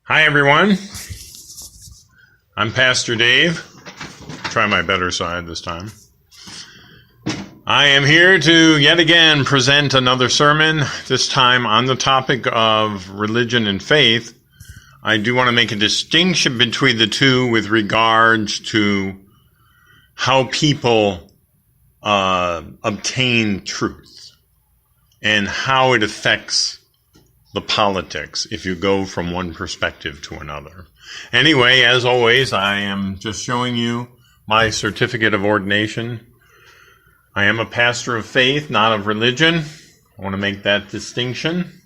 Hi, everyone. I'm Pastor Dave. Try my better side this time. I am here to yet again present another sermon, this time on the topic of religion and faith. I do want to make a distinction between the two with regards to how people obtain truth and how it affects the politics if you go from one perspective to another. Anyway, as always, I am just showing you my certificate of ordination. I am a pastor of faith, not of religion. I want to make that distinction.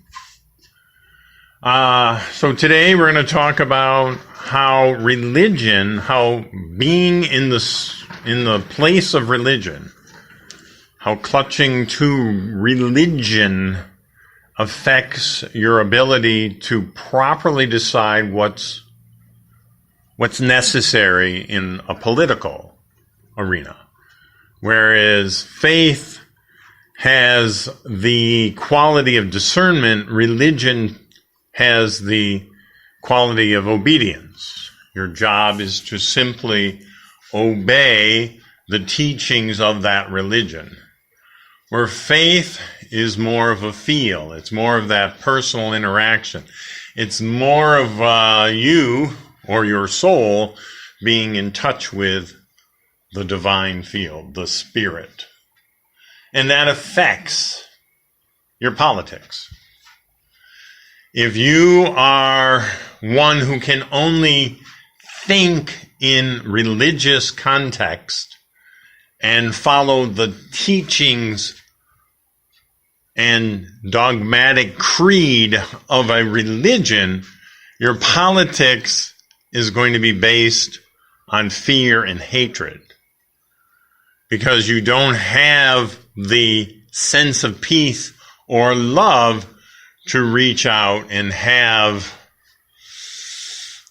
So today we're going to talk about how religion, how being in the place of religion, how clutching to religion affects your ability to properly decide what's necessary in a political arena. Whereas faith has the quality of discernment, religion has the quality of obedience. Your job is to simply obey the teachings of that religion. Where faith is more of a feel. It's more of that personal interaction. It's more of you or your soul being in touch with the divine field, the spirit. And that affects your politics. If you are one who can only think in religious context and follow the teachings and dogmatic creed of a religion, your politics is going to be based on fear and hatred. Because you don't have the sense of peace or love to reach out and have,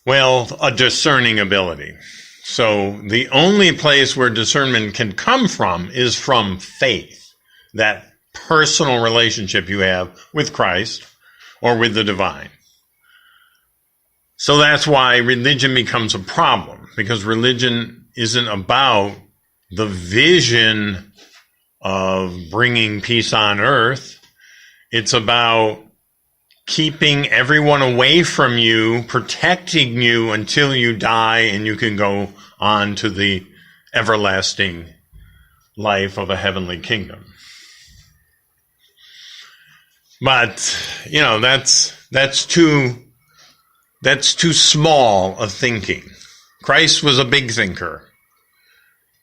a discerning ability. So the only place where discernment can come from is from faith, that personal relationship you have with Christ or with the divine. So that's why religion becomes a problem, because religion isn't about the vision of bringing peace on earth. It's about keeping everyone away from you, protecting you until you die and you can go on to the everlasting life of a heavenly kingdom. But, that's too small a thinking. Christ was a big thinker.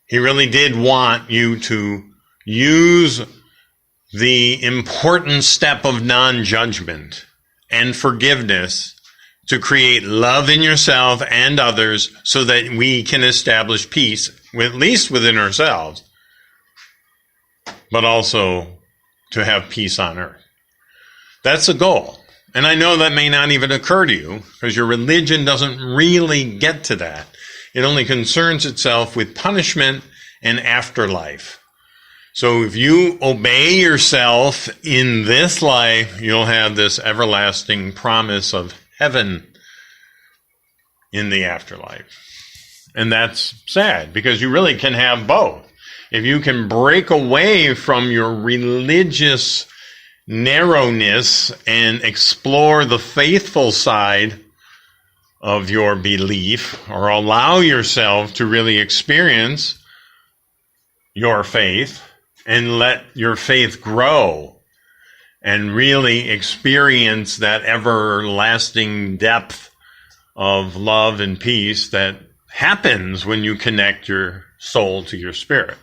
He really did want you to use the important step of non-judgment and forgiveness to create love in yourself and others so that we can establish peace, at least within ourselves, but also to have peace on earth. That's the goal. And I know that may not even occur to you because your religion doesn't really get to that. It only concerns itself with punishment and afterlife. So if you obey yourself in this life, you'll have this everlasting promise of heaven in the afterlife. And that's sad because you really can have both. If you can break away from your religious narrowness and explore the faithful side of your belief, or allow yourself to really experience your faith and let your faith grow and really experience that everlasting depth of love and peace that happens when you connect your soul to your spirit.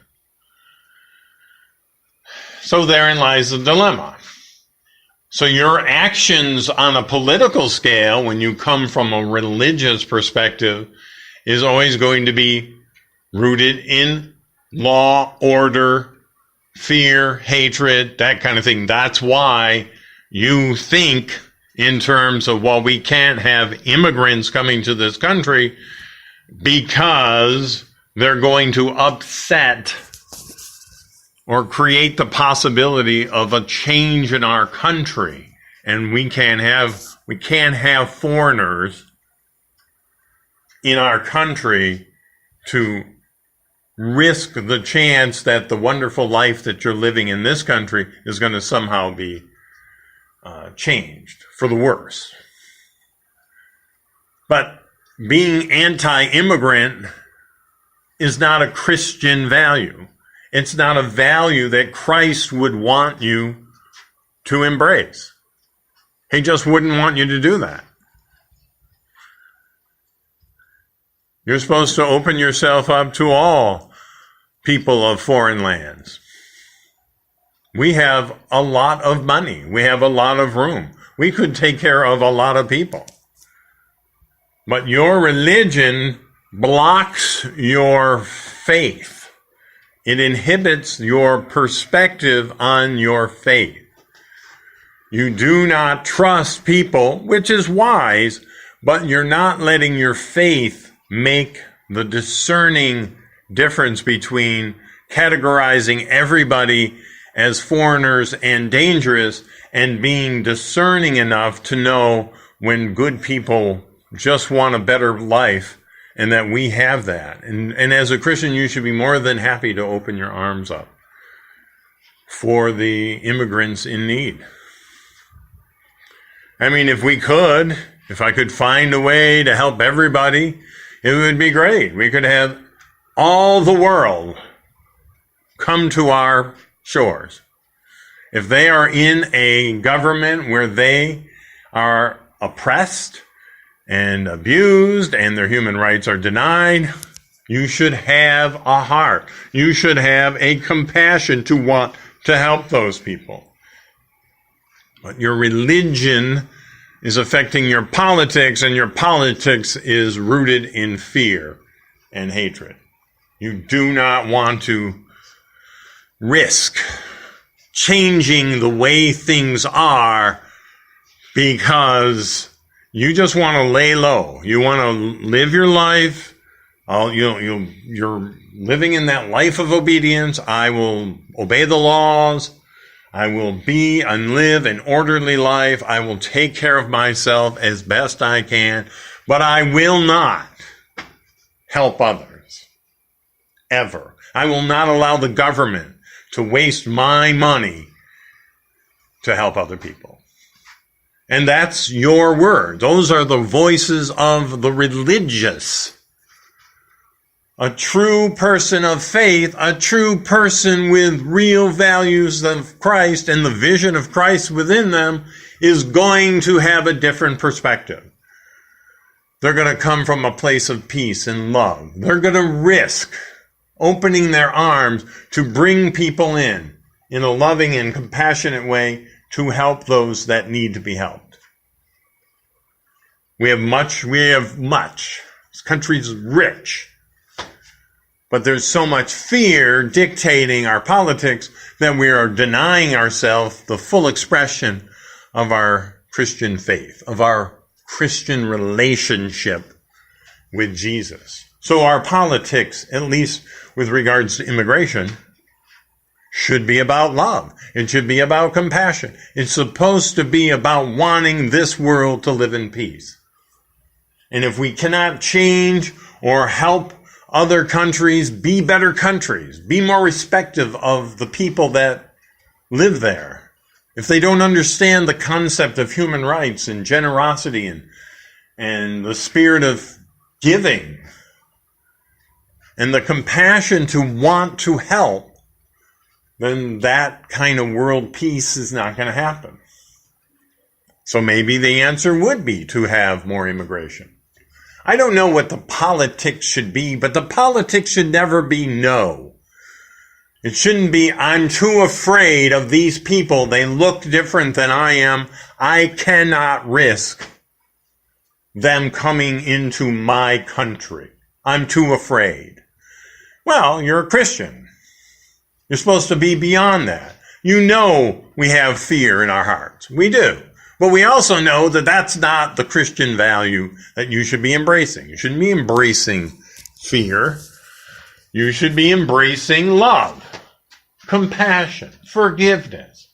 So therein lies the dilemma. So your actions on a political scale, when you come from a religious perspective, is always going to be rooted in law, order, fear, hatred, that kind of thing. That's why you think in terms of, we can't have immigrants coming to this country because they're going to upset or create the possibility of a change in our country. And we can't have foreigners in our country to risk the chance that the wonderful life that you're living in this country is going to somehow be changed for the worse. But being anti-immigrant is not a Christian value. It's not a value that Christ would want you to embrace. He just wouldn't want you to do that. You're supposed to open yourself up to all people of foreign lands. We have a lot of money. We have a lot of room. We could take care of a lot of people. But your religion blocks your faith. It inhibits your perspective on your faith. You do not trust people, which is wise, but you're not letting your faith make the discerning difference between categorizing everybody as foreigners and dangerous and being discerning enough to know when good people just want a better life and that we have that. And as a Christian, you should be more than happy to open your arms up for the immigrants in need. I mean, if I could find a way to help everybody, it would be great. We could have all the world come to our shores. If they are in a government where they are oppressed and abused and their human rights are denied, you should have a heart. You should have a compassion to want to help those people. But your religion is affecting your politics, and your politics is rooted in fear and hatred. You do not want to risk changing the way things are because you just want to lay low. You want to live your life. You're living in that life of obedience. I will obey the laws. I will be and live an orderly life. I will take care of myself as best I can, but I will not help others, ever. I will not allow the government to waste my money to help other people. And that's your word. Those are the voices of the religious. A true person of faith, a true person with real values of Christ and the vision of Christ within them is going to have a different perspective. They're going to come from a place of peace and love. They're going to risk opening their arms to bring people in a loving and compassionate way to help those that need to be helped. We have much. This country's rich. But there's so much fear dictating our politics that we are denying ourselves the full expression of our Christian faith, of our Christian relationship with Jesus. So our politics, at least with regards to immigration, should be about love. It should be about compassion. It's supposed to be about wanting this world to live in peace. And if we cannot change or help other countries be better countries, be more respectful of the people that live there, if they don't understand the concept of human rights and generosity and the spirit of giving and the compassion to want to help, then that kind of world peace is not going to happen. So maybe the answer would be to have more immigration. I don't know what the politics should be, but the politics should never be no. It shouldn't be, I'm too afraid of these people. They look different than I am. I cannot risk them coming into my country. I'm too afraid. Well, you're a Christian. You're supposed to be beyond that. You know we have fear in our hearts. We do. But we also know that that's not the Christian value that you should be embracing. You shouldn't be embracing fear. You should be embracing love, compassion, forgiveness,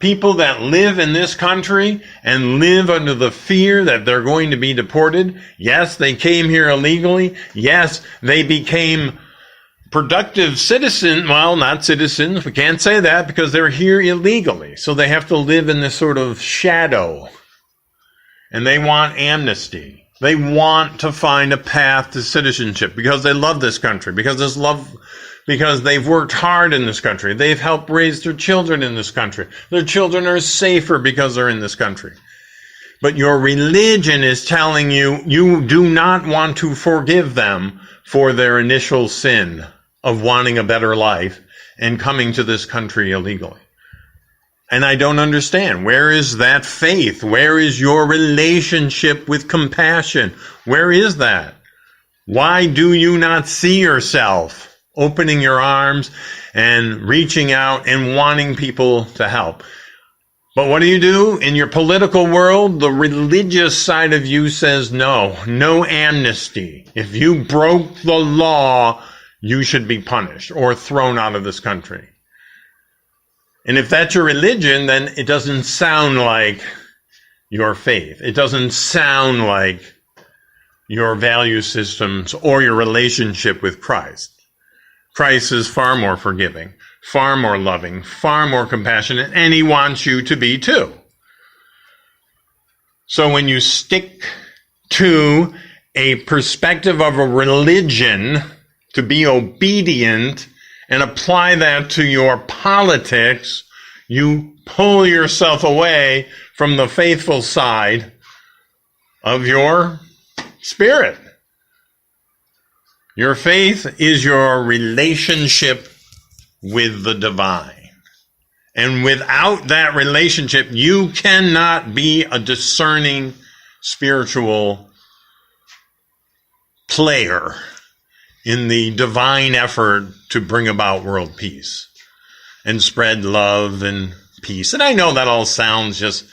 people that live in this country and live under the fear that they're going to be deported. Yes, they came here illegally. Yes, they became productive citizens. Well, not citizens. We can't say that because they're here illegally. So they have to live in this sort of shadow. And they want amnesty. They want to find a path to citizenship because they love this country, because they've worked hard in this country. They've helped raise their children in this country. Their children are safer because they're in this country. But your religion is telling you you do not want to forgive them for their initial sin of wanting a better life and coming to this country illegally. And I don't understand. Where is that faith? Where is your relationship with compassion? Where is that? Why do you not see yourself opening your arms and reaching out and wanting people to help? But what do? In your political world, the religious side of you says no amnesty. If you broke the law, you should be punished or thrown out of this country. And if that's your religion, then it doesn't sound like your faith. It doesn't sound like your value systems or your relationship with Christ. Christ is far more forgiving, far more loving, far more compassionate, and he wants you to be too. So when you stick to a perspective of a religion to be obedient and apply that to your politics, you pull yourself away from the faithful side of your spirit. Your faith is your relationship with the divine. And without that relationship, you cannot be a discerning spiritual player in the divine effort to bring about world peace and spread love and peace. And I know that all sounds just,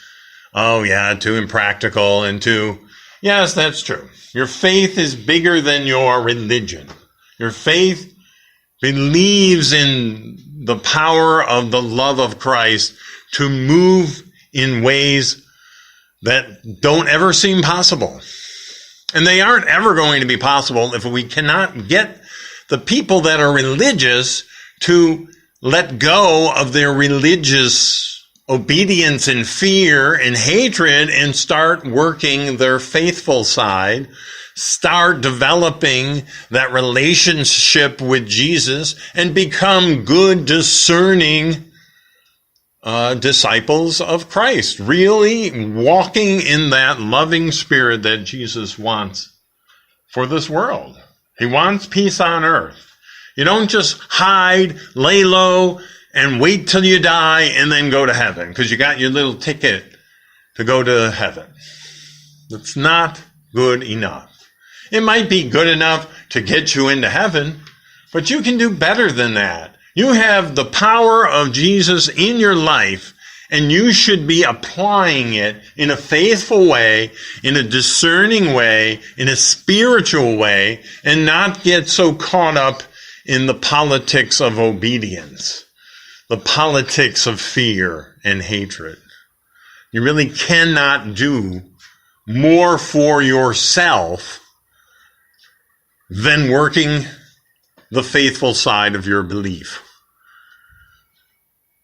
too impractical and too, yes, that's true. Your faith is bigger than your religion. Your faith believes in the power of the love of Christ to move in ways that don't ever seem possible. And they aren't ever going to be possible if we cannot get the people that are religious to let go of their religious obedience and fear and hatred and start working their faithful side, start developing that relationship with Jesus and become good, discerning disciples of Christ, really walking in that loving spirit that Jesus wants for this world. He wants peace on earth. You don't just hide, lay low, and wait till you die and then go to heaven because you got your little ticket to go to heaven. That's not good enough. It might be good enough to get you into heaven, but you can do better than that. You have the power of Jesus in your life, and you should be applying it in a faithful way, in a discerning way, in a spiritual way, and not get so caught up in the politics of obedience, the politics of fear and hatred. You really cannot do more for yourself than working the faithful side of your belief.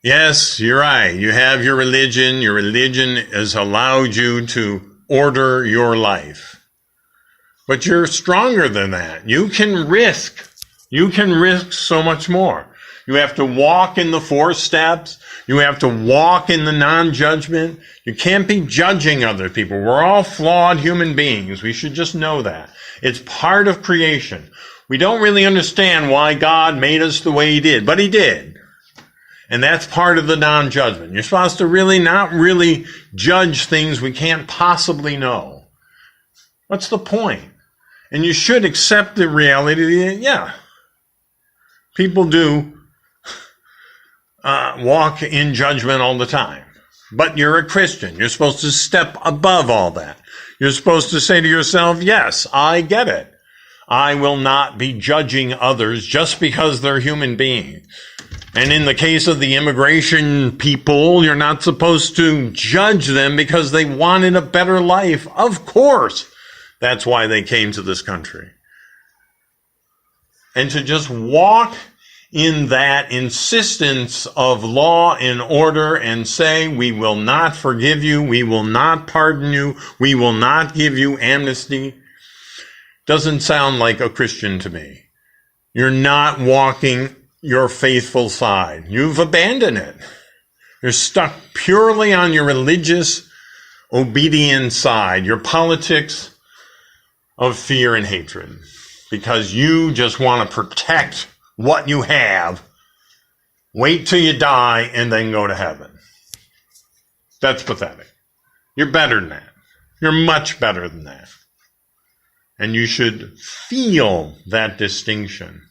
Yes, you're right. You have your religion. Your religion has allowed you to order your life. But you're stronger than that. You can risk so much more. You have to walk in the 4 steps. You have to walk in the non-judgment. You can't be judging other people. We're all flawed human beings. We should just know that. It's part of creation. We don't really understand why God made us the way he did, but he did. And that's part of the non-judgment. You're supposed to really not really judge things we can't possibly know. What's the point? And you should accept the reality that, people do walk in judgment all the time. But you're a Christian. You're supposed to step above all that. You're supposed to say to yourself, yes, I get it. I will not be judging others just because they're human beings. And in the case of the immigration people, you're not supposed to judge them because they wanted a better life. Of course, that's why they came to this country. And to just walk in that insistence of law and order and say, we will not forgive you, we will not pardon you, we will not give you amnesty, doesn't sound like a Christian to me. You're not walking your faithful side. You've abandoned it. You're stuck purely on your religious obedience side, your politics of fear and hatred, because you just want to protect what you have, wait till you die, and then go to heaven. That's pathetic. You're better than that. You're much better than that. And you should feel that distinction.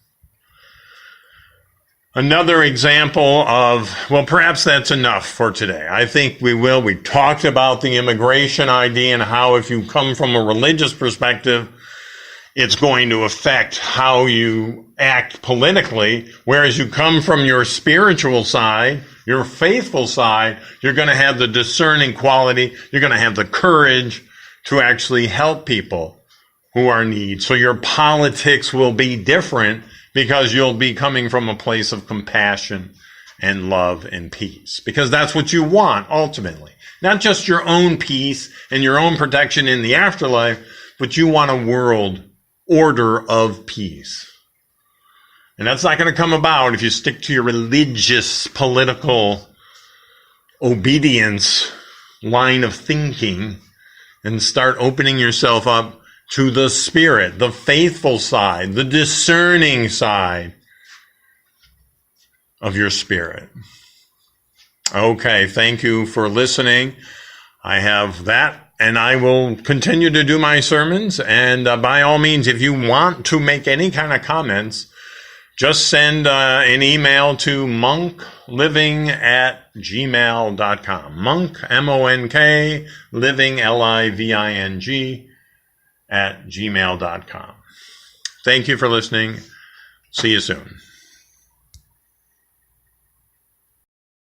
Another example of, well, perhaps that's enough for today. I think we will. We talked about the immigration idea and how if you come from a religious perspective, it's going to affect how you act politically. Whereas you come from your spiritual side, your faithful side, you're going to have the discerning quality. You're going to have the courage to actually help people who are in need. So your politics will be different because you'll be coming from a place of compassion and love and peace. Because that's what you want, ultimately. Not just your own peace and your own protection in the afterlife, but you want a world order of peace. And that's not going to come about if you stick to your religious, political obedience line of thinking and start opening yourself up to the Spirit, the faithful side, the discerning side of your spirit. Okay, thank you for listening. I have that, and I will continue to do my sermons. And by all means, if you want to make any kind of comments, just send an email to monkliving@gmail.com. Monk, M-O-N-K, living, L-I-V-I-N-G, @gmail.com. Thank you for listening. See you soon.